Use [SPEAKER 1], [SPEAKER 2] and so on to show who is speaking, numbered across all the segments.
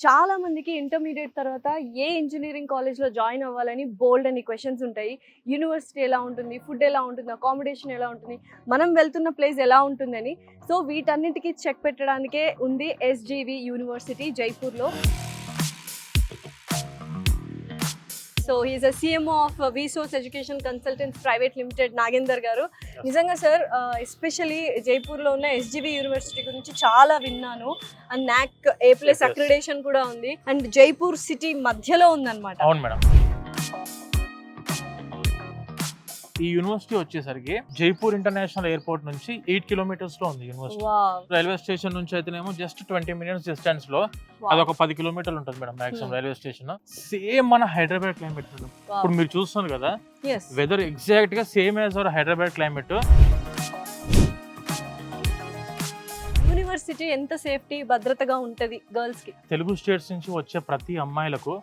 [SPEAKER 1] చాలా మందికి ఇంటర్మీడియట్ తర్వాత ఏ ఇంజనీరింగ్ కాలేజ్లో జాయిన్ అవ్వాలని బోల్డ్ అని క్వశ్చన్స్ ఉంటాయి. యూనివర్సిటీ ఎలా ఉంటుంది, ఫుడ్ ఎలా ఉంటుంది, అకామిడేషన్ ఎలా ఉంటుంది, మనం వెళ్తున్న ప్లేస్ ఎలా ఉంటుందని. సో వీటన్నిటికీ చెక్ పెట్టడానికే ఉంది ఎస్జీవి యూనివర్సిటీ జైపూర్లో. So he's a CMO of V source education consultants private limited Nagender గారు. నిజంగా సార్, ఎస్పెషలీ జైపూర్లో ఉన్న ఎస్జీవి యూనివర్సిటీ గురించి చాలా విన్నాను. అండ్ నాక్ A+ అక్రిడేషన్ కూడా ఉంది. అండ్ జైపూర్ సిటీ మధ్యలో ఉందన్నమాట.
[SPEAKER 2] అవును మేడం. ఈ యూనివర్సిటీ వచ్చేసరికి జైపూర్ ఇంటర్నేషనల్ ఎయిర్పోర్ట్ నుంచి 8 కిలోమీటర్స్ లో ఉంది యూనివర్సిటీ. రైల్వే స్టేషన్ నుంచి అయితేనేమో జస్ట్ 20 మినిట్స్ డిస్టెన్స్ లో అదొక 10 కిలోమీటర్లు ఉంటుంది madam maximum railway station. Same మన హైదరాబాద్ క్లైమేట్. ఇప్పుడు మీరు చూస్తున్నారు కదా, వెదర్ ఎగ్జాక్ట్ గా same as our Hyderabad climate.
[SPEAKER 1] University ఎంత సేఫ్టీ భద్రతగా ఉంటది గర్ల్స్ కి?
[SPEAKER 2] తెలుగు స్టేట్స్ నుంచి వచ్చే ప్రతి అమ్మాయిలకు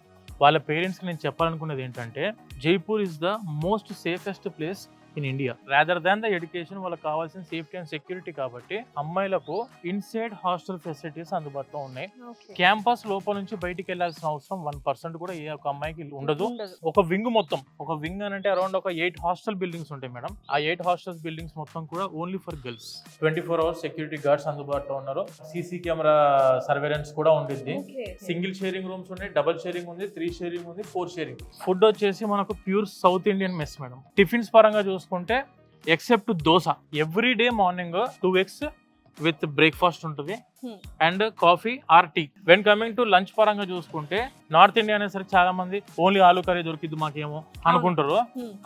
[SPEAKER 2] వాళ్ళ పేరెంట్స్కి నేను చెప్పాలనుకున్నది ఏంటంటే, Jaipur is the most safest place in India. Rather than the education, వాళ్ళకి కావాల్సిన సేఫ్టీ అండ్ సెక్యూరిటీ. కాబట్టి అమ్మాయిలకు ఇన్సైడ్ హాస్టల్ ఫెసిలిటీస్ అందుబాటులో ఉన్నాయి. క్యాంపస్ లోపల నుంచి బయటికి వెళ్లాల్సిన అవసరం 1% కూడా ఏ ఒక్క అమ్మాయికి ఉండదు. ఒక వింగ్ మొత్తం, ఒక వింగ్ అని అంటే అరౌండ్ ఒక 8 హాస్టల్ బిల్డింగ్స్ ఉంటాయి మేడం. ఆ 8 హాస్టల్ బిల్డింగ్స్ మొత్తం కూడా only for girls. 24 hours security guards అందుబాటులో ఉన్నారు. సీసీ కెమెరా సర్వేలెన్స్ కూడా ఉండింది. సింగిల్ షేరింగ్ రూమ్స్ ఉన్నాయి, డబుల్ షేరింగ్ ఉంది, 3 షేరింగ్ ఉంది, 4 షేరింగ్. ఫుడ్ వచ్చేసి మనకు pure South Indian mess madam. Tiffins పరంగా చూసుకుంటే except dosa, every day morning 2 eggs with breakfast ఉంటుంది and coffee or tea. When coming to lunch పరంగా చూసుకుంటే నార్త్ ఇండియా అనేసరికి చాలా మంది ఓన్లీ ఆలూ కర్రీ దొరికిద్ది మాకేమో అనుకుంటారు.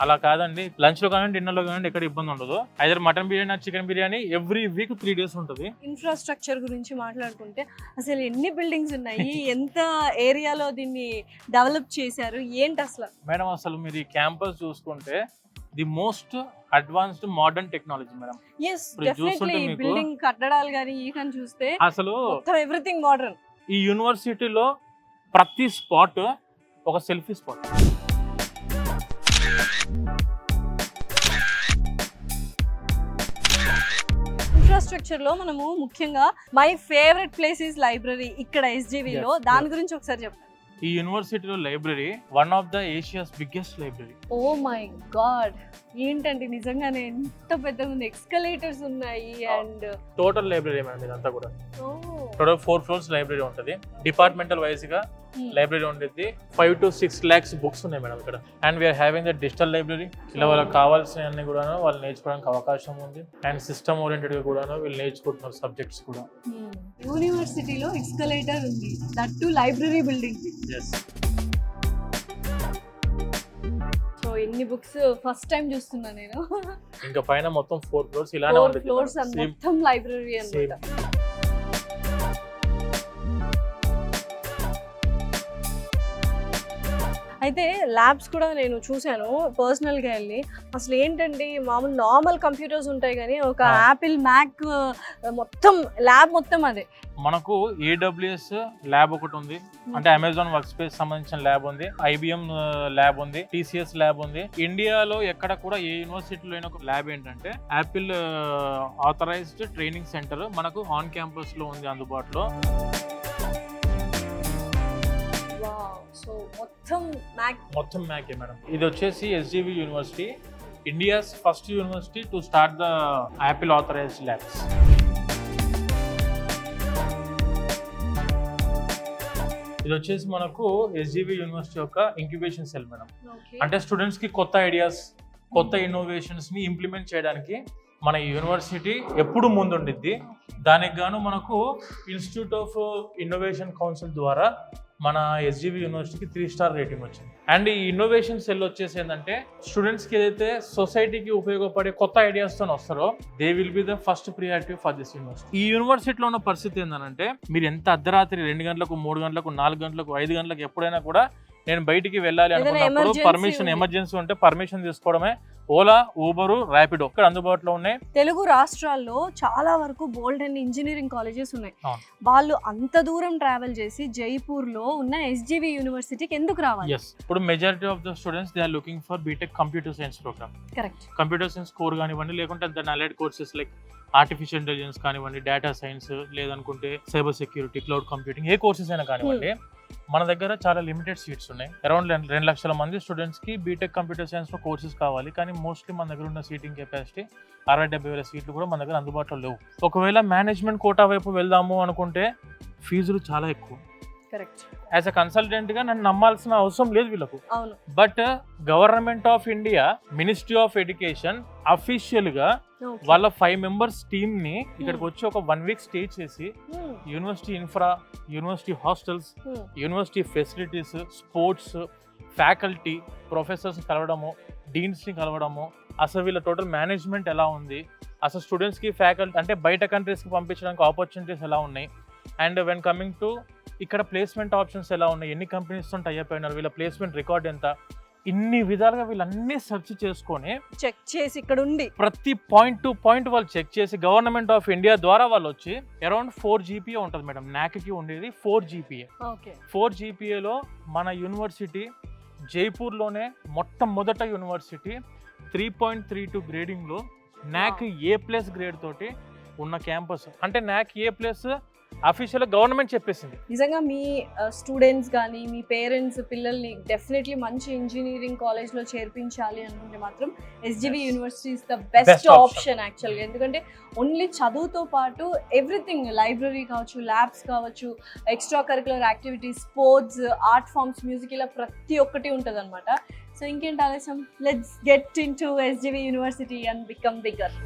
[SPEAKER 2] అలా కాదండి. లంచ్ లో కానీ డిన్నర్ లో కానీ ఎక్కడ ఇబ్బంది ఉండదు. Either mutton biryani, chicken biryani every week 3 days ఉంటుంది.
[SPEAKER 1] ఇన్ఫ్రాస్ట్రక్చర్ గురించి మాట్లాడుకుంటే అసలు ఎన్ని బిల్డింగ్స్ ఉన్నాయి, ఎంత ఏరియాలో దీన్ని డెవలప్ చేశారు, ఏంటి అసలు?
[SPEAKER 2] మేడం అసలు మీరు ఈ క్యాంపస్ చూసుకుంటే the most advanced modern technology madam.
[SPEAKER 1] Building కట్టడాలు కానీ ఈ కానీ చూస్తే
[SPEAKER 2] అసలు
[SPEAKER 1] ఎవ్రీథింగ్ మోడర్న్.
[SPEAKER 2] ఈ యూనివర్సిటీలో ప్రతి స్పాట్ ఒక సెల్ఫీ స్పాట్.
[SPEAKER 1] ఇన్ఫ్రాస్ట్రక్చర్ లో మనము ముఖ్యంగా my favourite place is library ఇక్కడ ఎస్జీవీలో. దాని గురించి ఒకసారి చెప్పండి.
[SPEAKER 2] ఈ యూనివర్సిటీలో library one of the Asia's biggest library.
[SPEAKER 1] Oh my god, ఏంటంటే నిజంగానే ఎంత పెద్దగా ఉంది. ఎక్స్కలేటర్స్ ఉన్నాయి అండ్
[SPEAKER 2] టోటల్ లైబ్రరీ మేడం ఇదంతా కూడా. టోటల్ 4 floors లైబ్రరీ ఉంటుంది. డిపార్ట్మెంటల్ వైజ్ గా లైబ్రరీ ఉండేది. 5 to 6 lakhs బుక్స్ ఉన్నాయి మేడం ఇక్కడ. And we are having the digital library. ఇలా వాళ్ళకి కావాల్సినవన్నీ కూడా వాళ్ళు నేర్చుకోవడానికి అవకాశం ఉంది. అండ్ సిస్టమ్ ఓరియంటెడ్ గా కూడా వీళ్ళు నేర్చుకుంటున్నారు సబ్జెక్ట్స్ కూడా.
[SPEAKER 1] యూనివర్సిటీలో ఎక్స్కలేటర్ ఉంది, that to library building. So ఎన్ని బుక్స్ ఫస్ట్ టైం చూస్తున్నా నేను.
[SPEAKER 2] ఇంకా పైన మొత్తం 4 floors ఇలానే ఉంటుంది.
[SPEAKER 1] 4 floors మొత్తం లైబ్రరీ అన్నమాట. అయితే ల్యాబ్స్ కూడా నేను చూశాను పర్సనల్గా వెళ్ళి. అసలు ఏంటంటే మామూలు నార్మల్ కంప్యూటర్స్ ఉంటాయి కానీ ఒక యాపిల్ మ్యాక్ మొత్తం ల్యాబ్ మొత్తం అదే.
[SPEAKER 2] మనకు AWS ల్యాబ్ ఒకటి ఉంది, అంటే అమెజాన్ వర్క్ స్పేస్ సంబంధించిన ల్యాబ్ ఉంది, IBM ల్యాబ్ ఉంది, TCS ల్యాబ్ ఉంది. ఇండియాలో ఎక్కడ కూడా ఏ యూనివర్సిటీలో అయినా ఒక ల్యాబ్ ఏంటంటే యాపిల్ ఆథరైజ్డ్ ట్రైనింగ్ సెంటర్ మనకు ఆన్ క్యాంపస్ లో ఉంది అందుబాటులో.
[SPEAKER 1] సో మొత్తం
[SPEAKER 2] మ్యాకే మేడం. ఇది వచ్చేసి SGV university, India's first university to start the Apple authorised labs. ఇది వచ్చేసి మనకు ఎస్జీవి యూనివర్సిటీ యొక్క ఇంక్యుబేషన్ సెల్ మేడం. అంటే స్టూడెంట్స్ కి కొత్త ఐడియాస్, కొత్త ఇన్నోవేషన్స్ ని ఇంప్లిమెంట్ చేయడానికి మన యూనివర్సిటీ ఎప్పుడు ముందుండిద్ది. దానికి గాను మనకు ఇన్స్టిట్యూట్ ఆఫ్ ఇన్నోవేషన్ కౌన్సిల్ ద్వారా మన ఎస్జీవి యూనివర్సిటీకి 3 star రేటింగ్ వచ్చింది. అండ్ ఈ ఇన్నోవేషన్ సెల్ వచ్చేసి ఏంటంటే స్టూడెంట్స్కి ఏదైతే సొసైటీకి ఉపయోగపడే కొత్త ఐడియాస్తో వస్తారో they will be the first priority for this university. ఈ యూనివర్సిటీలో ఉన్న పరిస్థితి ఏంటంటే మీరు ఎంత అర్ధరాత్రి 2 గంటలకు, 3 గంటలకు, 4 గంటలకు, 5 గంటలకు ఎప్పుడైనా కూడా నేను బయటికి వెళ్ళాలి
[SPEAKER 1] ఏదైనా
[SPEAKER 2] అనుకున్నప్పుడు
[SPEAKER 1] emergency
[SPEAKER 2] పర్మిషన్
[SPEAKER 1] ఉంది.
[SPEAKER 2] ఎమర్జెన్సీ ఉంటే పర్మిషన్ తీసుకోవడమే ఓలా, ఊబరు, ర్యాపిడో ఇక్కడ అందుబాటులో ఉన్నాయి.
[SPEAKER 1] తెలుగు రాష్ట్రాల్లో చాలా వరకు బోల్డ్ అండ్ ఇంజనీరింగ్ కాలేజెస్ ఉన్నాయి.
[SPEAKER 2] అవును.
[SPEAKER 1] వాళ్ళు అంత దూరం ట్రావెల్ చేసి జైపూర్లో ఉన్న ఎస్జీవి యూనివర్సిటీకి ఎందుకు రావాలి?
[SPEAKER 2] ఎస్, ఇప్పుడు majority of the students they are looking for B Tech computer science programme.
[SPEAKER 1] Correct.
[SPEAKER 2] Computer science core కానివ్వండి, లేకుంటే దాని allied courses like artificial intelligence కానివ్వండి, డేటా సైన్స్, లేదనుకుంటే సైబర్ సెక్యూరిటీ, క్లౌడ్ కంప్యూటింగ్, ఏ కోర్సెస్ అయినా కానివ్వండి, మన దగ్గర చాలా లిమిటెడ్ సీట్స్ ఉన్నాయి. అరౌండ్ 2 లక్షల మంది స్టూడెంట్స్ కి బీటెక్ కంప్యూటర్ సైన్స్ లో కోర్సెస్ కావాలి. కానీ మోస్ట్లీ మన దగ్గర ఉన్న సీటింగ్ కెపాసిటీ 60-70 వేల సీట్లు కూడా మన దగ్గర అందుబాటులో లేవు. ఒకవేళ మేనేజ్మెంట్ కోటా వైపు వెళ్దాము అనుకుంటే ఫీజులు చాలా ఎక్కువ.
[SPEAKER 1] కరెక్ట్.
[SPEAKER 2] యాజ్ అ కన్సల్టెంట్ గా నన్ను నమ్మాల్సిన అవసరం లేదు వీళ్ళకు.
[SPEAKER 1] అవును.
[SPEAKER 2] But government of India, ministry of education official గా వాళ్ళ 5 మెంబర్స్ టీమ్ ని ఇక్కడికి వచ్చి ఒక 1 వీక్ స్టే చేసి university infra, university hostels, university facilities, sports, faculty, professors కలవడము, డీన్స్ ని కలవడము, అసలు వీళ్ళ టోటల్ మేనేజ్మెంట్ ఎలా ఉంది, అసలు స్టూడెంట్స్ కి ఫ్యాకల్టీ అంటే బయట కంట్రీస్ కి పంపించడానికి ఆపర్చునిటీస్ ఎలా ఉన్నాయి, అండ్ వెన్ కమింగ్ టు ఇక్కడ ప్లేస్మెంట్ ఆప్షన్స్ ఎలా ఉన్నాయి, ఎన్ని కంపెనీస్ తో టై అయిపోయినారు, వీళ్ళ ప్లేస్మెంట్ రికార్డ్ ఎంత, ఇన్ని విధాలుగా వీళ్ళన్నీ సెర్చ్ చేసుకొని
[SPEAKER 1] చెక్ చేసి ఇక్కడ ఉండి
[SPEAKER 2] ప్రతి పాయింట్ టు పాయింట్ వాళ్ళు చెక్ చేసి గవర్నమెంట్ ఆఫ్ ఇండియా ద్వారా వాళ్ళు వచ్చి అరౌండ్ 4 GPA ఉంటుంది మేడం. నాక్కి ఉండేది 4 GPA. 4 GPAలో మన యూనివర్సిటీ జైపూర్లోనే మొట్టమొదట యూనివర్సిటీ 3.32 గ్రేడింగ్లో నాక్ A+ గ్రేడ్ తోటి ఉన్న క్యాంపస్. అంటే నాక్ A+ అఫీషియల్ గవర్నమెంట్ చెప్పేసింది.
[SPEAKER 1] నిజంగా మీ స్టూడెంట్స్ కానీ మీ పేరెంట్స్ పిల్లల్ని డెఫినెట్లీ మంచి ఇంజనీరింగ్ కాలేజ్లో చేర్పించాలి అనుకుంటే మాత్రం SGV university is the best option యాక్చువల్గా. ఎందుకంటే ఓన్లీ చదువుతో పాటు ఎవ్రీథింగ్, లైబ్రరీ కావచ్చు, ల్యాబ్స్ కావచ్చు, extra curricular activities, sports, art forms, music, ఇలా ప్రతి ఒక్కటి ఉంటుంది అనమాట. సో ఇంకేంటి ఆలస్యం, let's get into SGV university and become bigger.